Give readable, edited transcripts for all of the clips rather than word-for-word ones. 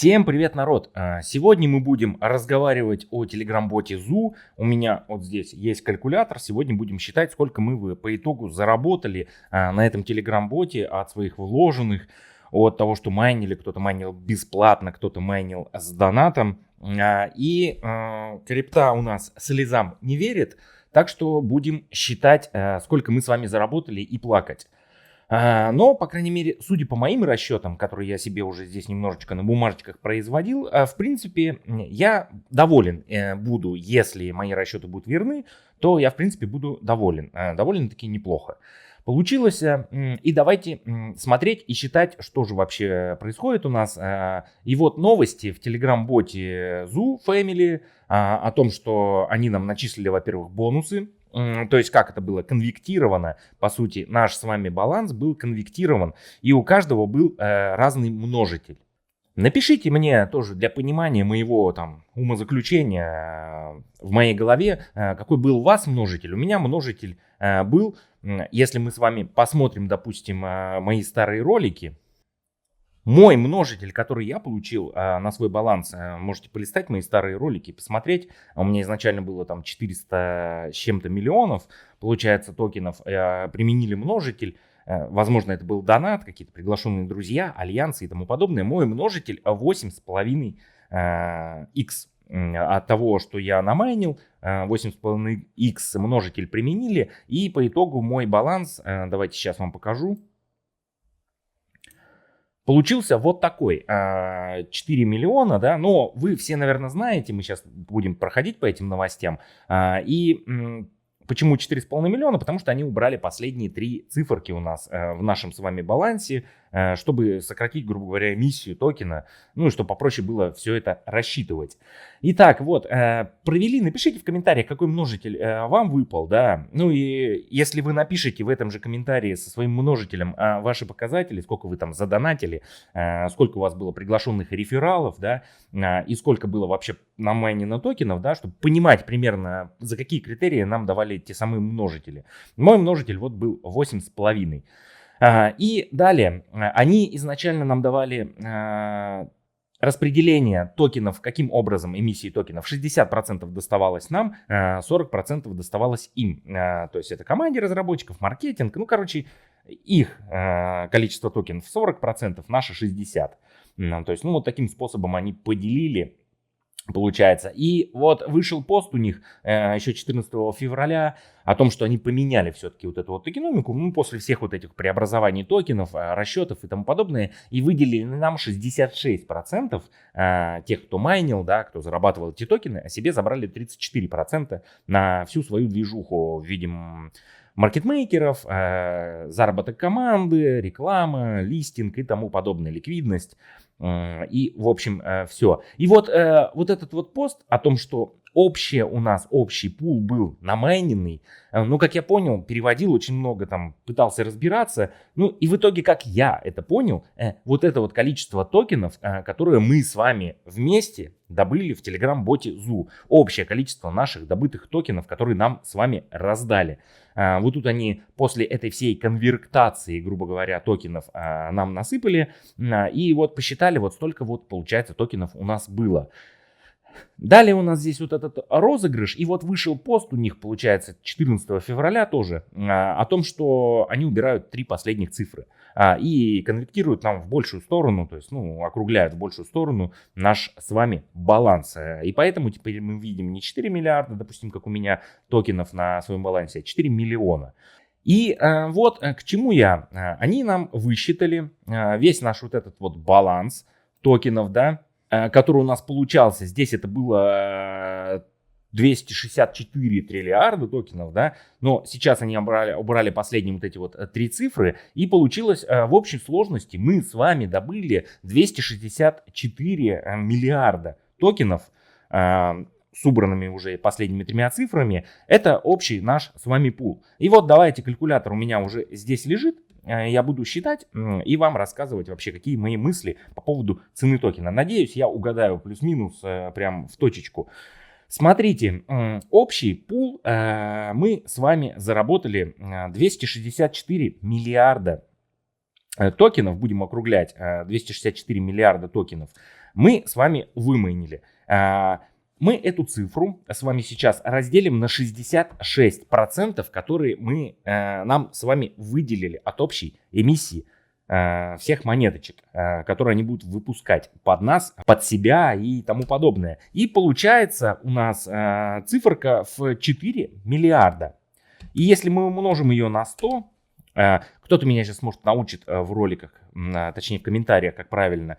Всем привет, народ! Сегодня мы будем разговаривать о телеграм-боте Zoo. У меня вот здесь есть калькулятор. Сегодня будем считать, сколько мы по итогу заработали на этом телеграм-боте от своих вложенных, от того, что майнили. Кто-то майнил бесплатно, кто-то майнил с донатом. И крипта у нас слезам не верит, так что будем считать, сколько мы с вами заработали, и плакать. Но, по крайней мере, судя по моим расчетам, которые я себе уже здесь немножечко на бумажечках производил, в принципе, я доволен буду, если мои расчеты будут верны, то я, в принципе, буду доволен. Довольно-таки неплохо получилось. И давайте смотреть и считать, что же вообще происходит у нас. И вот новости в телеграм-боте Zoo Family о том, что они нам начислили, во-первых, бонусы. То есть как это было конвектировано, по сути, наш с вами баланс был конвектирован, и у каждого был разный множитель. Напишите мне тоже для понимания моего там умозаключения в моей голове, какой был у вас множитель. У меня множитель был, если мы с вами посмотрим, допустим, мои старые ролики. Мой множитель, который я получил на свой баланс, можете полистать мои старые ролики и посмотреть. У меня изначально было там 400 с чем-то миллионов, получается, токенов. Применили множитель. Возможно, это был донат, какие-то приглашенные друзья, альянсы и тому подобное. Мой множитель 8,5x. От того, что я намайнил, 8,5x множитель применили. И по итогу мой баланс, давайте сейчас вам покажу. Получился вот такой, 4 миллиона, да, но вы все, наверное, знаете, мы сейчас будем проходить по этим новостям. И почему 4,5 миллиона? Потому что они убрали последние 3 циферки у нас в нашем с вами балансе, чтобы сократить, грубо говоря, эмиссию токена, ну и чтобы попроще было все это рассчитывать. Итак, вот, провели, напишите в комментариях, какой множитель вам выпал, да, ну и если вы напишите в этом же комментарии со своим множителем ваши показатели, сколько вы там задонатили, сколько у вас было приглашенных рефералов, да, и сколько было вообще намайнено токенов, да, чтобы понимать примерно, за какие критерии нам давали те самые множители. Мой множитель вот был 8,5. И далее, они изначально нам давали распределение токенов, каким образом эмиссии токенов. 60% доставалось нам, 40% доставалось им. То есть это команде разработчиков, маркетинг, ну короче, их количество токенов 40%, наши 60%. То есть, ну вот таким способом они поделили. Получается. И вот вышел пост у них еще 14 февраля о том, что они поменяли все-таки вот эту вот токеномику, ну, после всех вот этих преобразований токенов, расчетов и тому подобное, и выделили нам 66% тех, кто майнил, да, кто зарабатывал эти токены, а себе забрали 34% на всю свою движуху в виде маркетмейкеров, заработок команды, реклама, листинг и тому подобное, ликвидность. И, в общем, все. И вот этот вот пост о том, что общий пул был намайненный, ну, как я понял, переводил очень много, там, пытался разбираться, ну, и в итоге, как я это понял, вот это вот количество токенов, которые мы с вами вместе добыли в телеграм-боте Zoo, общее количество наших добытых токенов, которые нам с вами раздали. Вот тут они после этой всей конвертации, грубо говоря, токенов нам насыпали, и вот посчитали, вот столько вот, получается, токенов у нас было. Далее у нас здесь вот этот розыгрыш, и вот вышел пост у них, получается, 14 февраля тоже, о том, что они убирают 3 последних цифры и конвертируют нам в большую сторону, то есть, ну, округляют в большую сторону наш с вами баланс. И поэтому теперь мы видим не 4 миллиарда, допустим, как у меня, токенов на своем балансе, а 4 миллиона. И вот к чему я. Они нам высчитали весь наш вот этот вот баланс токенов, да, который у нас получался. Здесь это было 264 триллиарда токенов, да, но сейчас они убрали последние вот эти вот 3 цифры, и получилось в общей сложности мы с вами добыли 264 миллиарда токенов с убранными уже последними 3 цифрами. Это общий наш с вами пул. И вот давайте, калькулятор у меня уже здесь лежит. Я буду считать и вам рассказывать вообще, какие мои мысли по поводу цены токена. Надеюсь, я угадаю плюс-минус прям в точечку. Смотрите, общий пул мы с вами заработали 264 миллиарда токенов, будем округлять, 264 миллиарда токенов. Мы с вами вымайнили. Мы эту цифру с вами сейчас разделим на 66%, которые нам с вами выделили от общей эмиссии всех монеточек, которые они будут выпускать под нас, под себя и тому подобное. И получается у нас циферка в 4 миллиарда. И если мы умножим ее на 100, кто-то меня сейчас, может, научит в роликах, точнее в комментариях, как правильно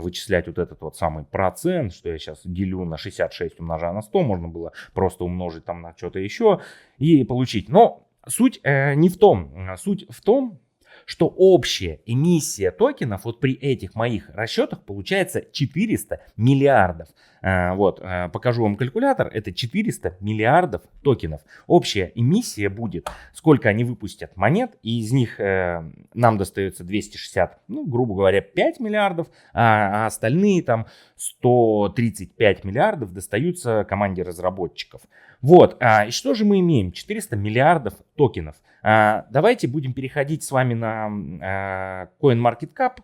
вычислять вот этот вот самый процент, что я сейчас делю на 66, умножаю на 100, можно было просто умножить там на что-то еще и получить. Но суть не в том, суть в том, что общая эмиссия токенов вот при этих моих расчетах получается 400 миллиардов. Вот, покажу вам калькулятор, это 400 миллиардов токенов. Общая эмиссия будет, сколько они выпустят монет, и из них нам достается 260, ну, грубо говоря, 5 миллиардов, а остальные там 135 миллиардов достаются команде разработчиков. Вот, и что же мы имеем? 400 миллиардов токенов. Давайте будем переходить с вами на CoinMarketCap,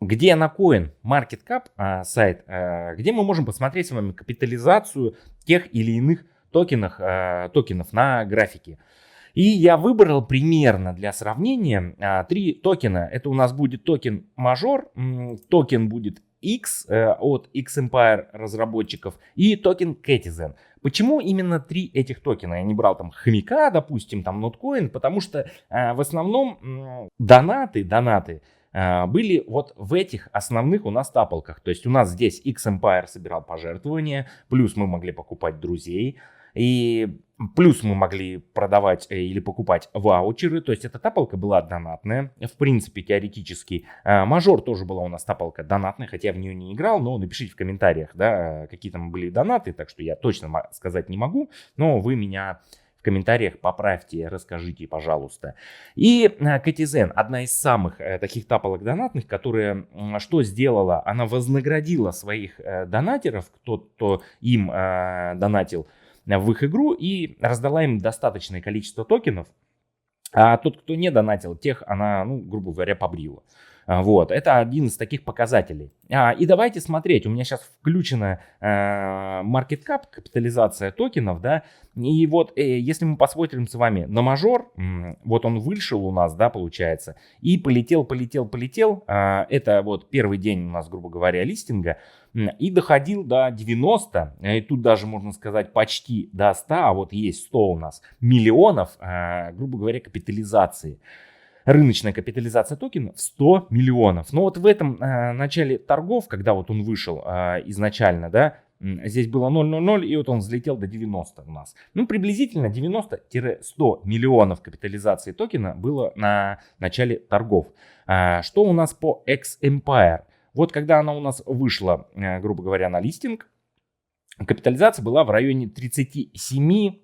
где на CoinMarketCap сайт, где мы можем посмотреть с вами капитализацию тех или иных токенов на графике. И я выбрал примерно для сравнения 3 токена. Это у нас будет токен Major, токен будет X от X-Empire разработчиков и токен Cetizen. Почему именно 3 этих токена? Я не брал там хомяка, допустим, там Notcoin, потому что в основном донаты были вот в этих основных у нас тапалках. То есть у нас здесь X-Empire собирал пожертвования, плюс мы могли покупать друзей, и плюс мы могли продавать или покупать ваучеры. То есть эта тапалка была донатная, в принципе, теоретически. Мажор тоже была у нас тапалка донатная, хотя я в нее не играл, но напишите в комментариях, да, какие там были донаты, так что я точно сказать не могу, но вы меня в комментариях поправьте, расскажите, пожалуйста. И Cetizen, одна из самых таких тапалок донатных, которая что сделала? Она вознаградила своих донатеров, кто им донатил в их игру, и раздала им достаточное количество токенов, а тот, кто не донатил, тех она, ну, грубо говоря, побрила. Вот, это один из таких показателей. И давайте смотреть, у меня сейчас включена market cap, капитализация токенов, да, и вот если мы посмотрим с вами на мажор, вот он вышел у нас, да, получается, и полетел, это вот первый день у нас, грубо говоря, листинга, и доходил до 90, и тут даже можно сказать почти до 100, а вот есть 100 у нас миллионов, грубо говоря, капитализации. Рыночная капитализация токена в 100 миллионов. Но вот в этом начале торгов, когда вот он вышел изначально, да, здесь было 0,00, и вот он взлетел до 90 у нас. Ну, приблизительно 90-100 миллионов капитализации токена было на начале торгов. Что у нас по X-Empire? Вот когда она у нас вышла, грубо говоря, на листинг, капитализация была в районе 37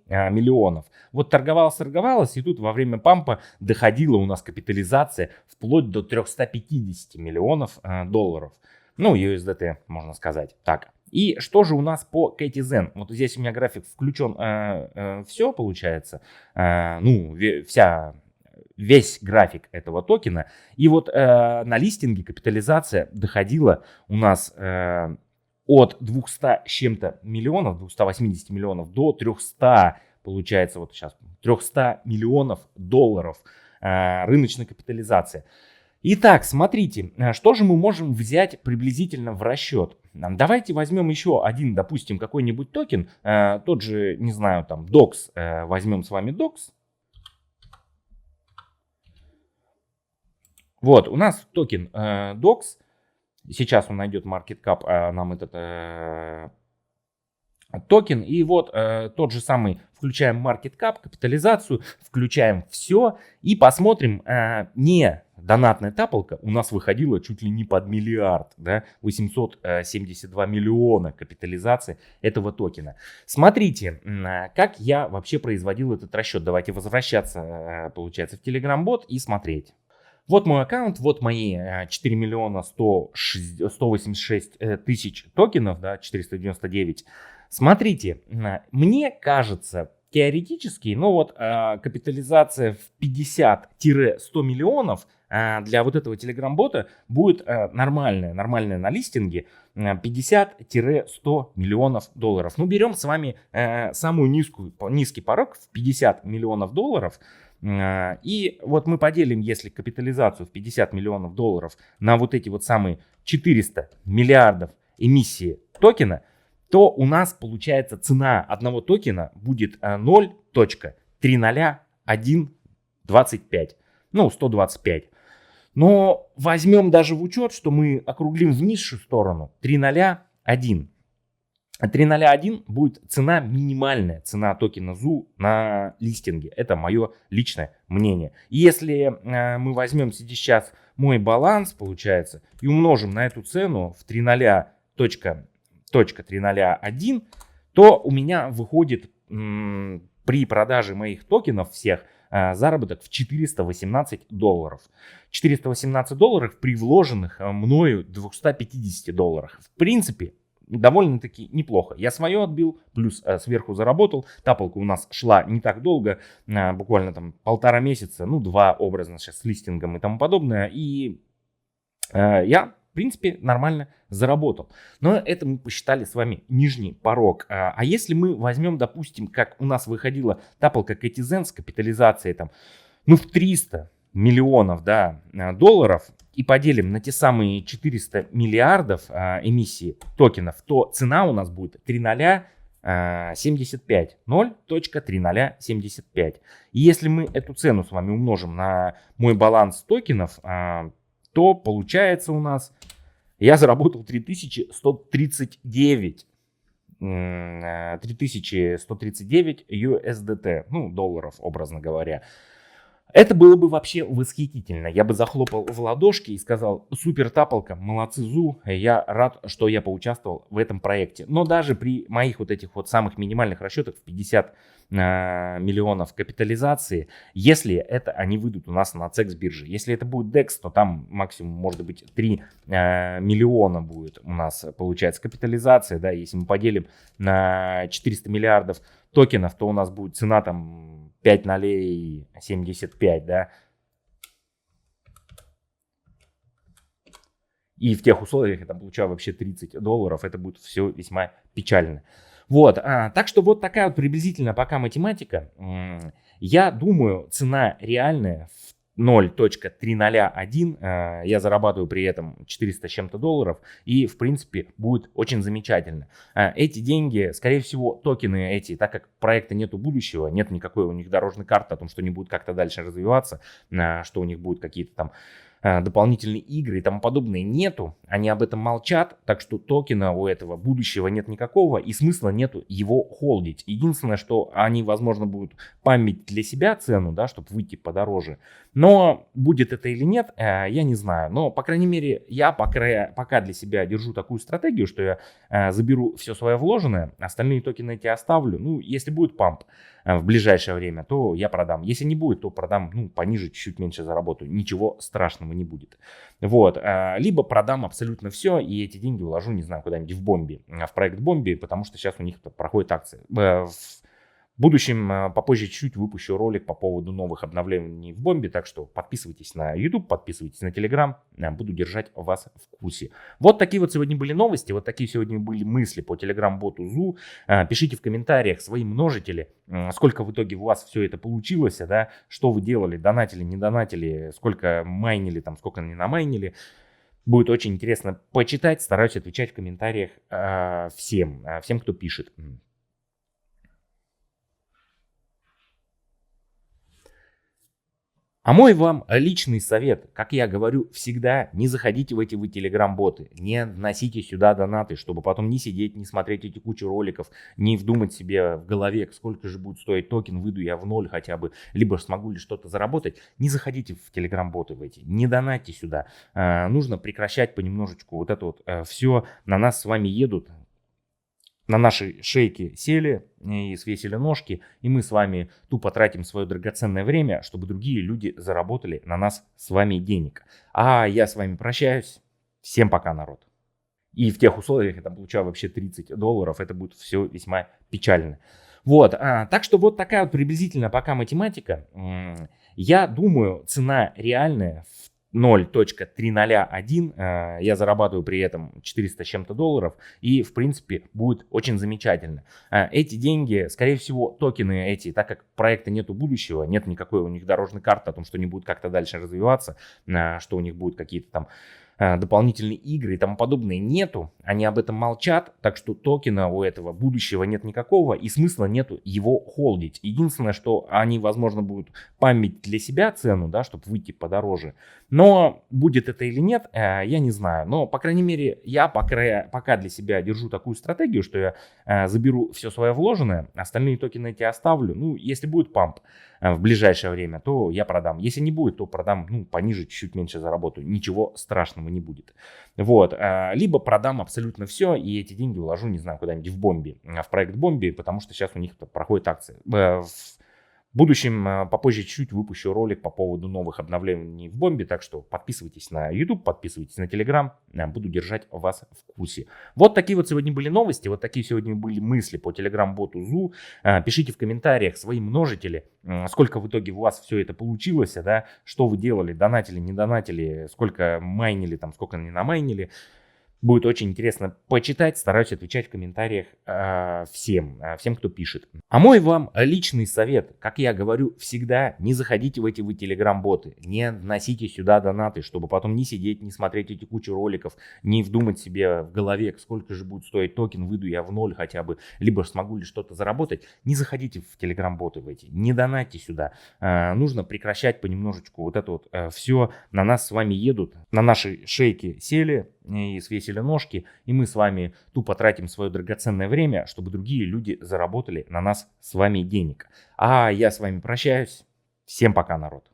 миллионов. Вот торговалась, и тут во время пампа доходила у нас капитализация вплоть до 350 миллионов долларов. Ну, USDT, можно сказать так. И что же у нас по Cetizen? Вот здесь у меня график включен, все получается. Ну, весь график этого токена. И вот на листинге капитализация доходила у нас от 200 с чем-то миллионов, 280 миллионов до 300, получается, вот сейчас 300 миллионов долларов рыночной капитализации. Итак, смотрите, что же мы можем взять приблизительно в расчет. Давайте возьмем еще один, допустим, какой-нибудь токен, тот же, не знаю, там, DOX, возьмем с вами DOX. Вот, у нас токен DOX. Сейчас он найдет market cap, нам этот токен. И вот тот же самый, включаем market cap, капитализацию, включаем все и посмотрим, не донатная тапалка у нас выходила чуть ли не под миллиард, да, 872 миллиона капитализации этого токена. Смотрите, как я вообще производил этот расчет. Давайте возвращаться, получается, в Telegram-бот и смотреть. Вот мой аккаунт, вот мои 4 миллиона 186 тысяч токенов, да, 499. Смотрите, мне кажется, теоретически, но вот капитализация в 50-100 миллионов для вот этого Telegram-бота будет нормальная на листинге, 50-100 миллионов долларов. Ну, берем с вами низкий порог в 50 миллионов долларов. И вот мы поделим, если капитализацию в 50 миллионов долларов на вот эти вот самые 400 миллиардов эмиссии токена, то у нас получается цена одного токена будет 0.30125. Ну, 125. Но возьмем даже в учет, что мы округлим в низшую сторону 301. 301 будет цена, минимальная цена токена ZOO на листинге. Это мое личное мнение. И если мы возьмем сейчас мой баланс, получается, и умножим на эту цену в 3.301, то у меня выходит при продаже моих токенов всех заработок в $418. $418 при вложенных мною $250. В принципе, довольно-таки неплохо. Я свое отбил, плюс сверху заработал. Тапалка у нас шла не так долго, буквально там 1,5 месяца, ну 2 образно сейчас с листингом и тому подобное. И я, в принципе, нормально заработал. Но это мы посчитали с вами нижний порог. А если мы возьмем, допустим, как у нас выходила тапалка Katizen с капитализацией там, ну в 300 миллионов, да, долларов, и поделим на те самые 400 миллиардов эмиссии токенов, то цена у нас будет 3,075. 0.3075. И если мы эту цену с вами умножим на мой баланс токенов, то получается у нас, я заработал 3139. 3139 USDT, ну, долларов, образно говоря. Это было бы вообще восхитительно. Я бы захлопал в ладошки и сказал: супер тапалка, молодцы ЗУ, я рад, что я поучаствовал в этом проекте. Но даже при моих вот этих вот самых минимальных расчетах в 50 миллионов капитализации, если это они выйдут у нас на CEX бирже, если это будет DEX, то там максимум может быть 3 миллиона будет у нас получается капитализация, да, если мы поделим на 400 миллиардов токенов, то у нас будет цена там 5,75, да. И в тех условиях я там получаю вообще $30. Это будет все весьма печально. Вот, так что вот такая вот приблизительно пока математика. Я думаю, цена реальная в 0.301, я зарабатываю при этом 400 с чем-то долларов, и в принципе будет очень замечательно. Эти деньги, скорее всего, токены эти, так как проекта нету будущего, нет никакой у них дорожной карты о том, что они будут как-то дальше развиваться, что у них будут какие-то там дополнительные игры и тому подобное, нету, они об этом молчат, так что токена у этого будущего нет никакого и смысла нету его холдить. Единственное, что они, возможно, будут память для себя цену, да, чтобы выйти подороже, но будет это или нет, я не знаю, но, по крайней мере, я пока для себя держу такую стратегию, что я заберу все свое вложенное, остальные токены эти оставлю, ну, если будет памп в ближайшее время, то я продам. Если не будет, то продам, ну, пониже, чуть меньше заработаю. Ничего страшного не будет. Вот. Либо продам абсолютно все, и эти деньги вложу, не знаю, куда-нибудь в Бомби, в проект Бомби, потому что сейчас у них проходит акция. В будущем, попозже чуть-чуть выпущу ролик по поводу новых обновлений в Бомбе, так что подписывайтесь на YouTube, подписывайтесь на Telegram, буду держать вас в курсе. Вот такие вот сегодня были новости, вот такие сегодня были мысли по Telegram-боту ZOO. Пишите в комментариях свои множители, сколько в итоге у вас все это получилось, да, что вы делали, донатили, не донатили, сколько майнили, там, сколько не намайнили. Будет очень интересно почитать, стараюсь отвечать в комментариях всем, кто пишет. А мой вам личный совет, как я говорю всегда, не заходите в эти вы телеграм-боты, не носите сюда донаты, чтобы потом не сидеть, не смотреть эти кучу роликов, не вдумать себе в голове, сколько же будет стоить токен, выйду я в ноль хотя бы, либо смогу ли что-то заработать. Не заходите в телеграм-боты в эти, не донатьте сюда. Нужно прекращать понемножечку вот это вот все, на нас с вами едут. На наши шейки сели и свесили ножки, и мы с вами тупо тратим свое драгоценное время, чтобы другие люди заработали на нас с вами денег. А я с вами прощаюсь. Всем пока, народ. И в тех условиях я там получаю вообще $30, это будет все весьма печально. Вот, так что вот такая вот приблизительно пока математика. Я думаю, цена реальная в 0.301, я зарабатываю при этом 400 с чем-то долларов, и в принципе будет очень замечательно. Эти деньги, скорее всего, токены эти, так как проекта нету будущего, нет никакой у них дорожной карты о том, что они будут как-то дальше развиваться, что у них будут какие-то там дополнительные игры и тому подобное нету, они об этом молчат, так что токена у этого будущего нет никакого и смысла нету его холдить. Единственное, что они, возможно, будут память для себя цену, да, чтобы выйти подороже, но будет это или нет, я не знаю, но, по крайней мере, я пока для себя держу такую стратегию, что я заберу все свое вложенное, остальные токены эти оставлю, ну, если будет памп в ближайшее время, то я продам. Если не будет, то продам, ну, пониже, чуть меньше заработаю. Ничего страшного не будет. Вот. Либо продам абсолютно все, и эти деньги вложу, не знаю, куда-нибудь в Бомби, в проект Бомби, потому что сейчас у них проходит акция. В будущем, попозже чуть-чуть выпущу ролик по поводу новых обновлений в Бомбе, так что подписывайтесь на YouTube, подписывайтесь на Telegram, буду держать вас в курсе. Вот такие вот сегодня были новости, вот такие сегодня были мысли по Telegram-боту Zoo. Пишите в комментариях свои множители, сколько в итоге у вас все это получилось, да, что вы делали, донатили, не донатили, сколько майнили, там, сколько не намайнили. Будет очень интересно почитать, стараюсь отвечать в комментариях всем, кто пишет. А мой вам личный совет, как я говорю всегда, не заходите в эти телеграм-боты, не носите сюда донаты, чтобы потом не сидеть, не смотреть эти кучу роликов, не вдумать себе в голове, сколько же будет стоить токен, выйду я в ноль хотя бы, либо смогу ли что-то заработать. Не заходите в телеграм-боты в эти, не донатьте сюда. Нужно прекращать понемножечку вот это вот все. На нас с вами едут, на наши шейки сели и свесили ножки, и мы с вами тупо тратим свое драгоценное время, чтобы другие люди заработали на нас с вами денег. А я с вами прощаюсь. Всем пока, народ.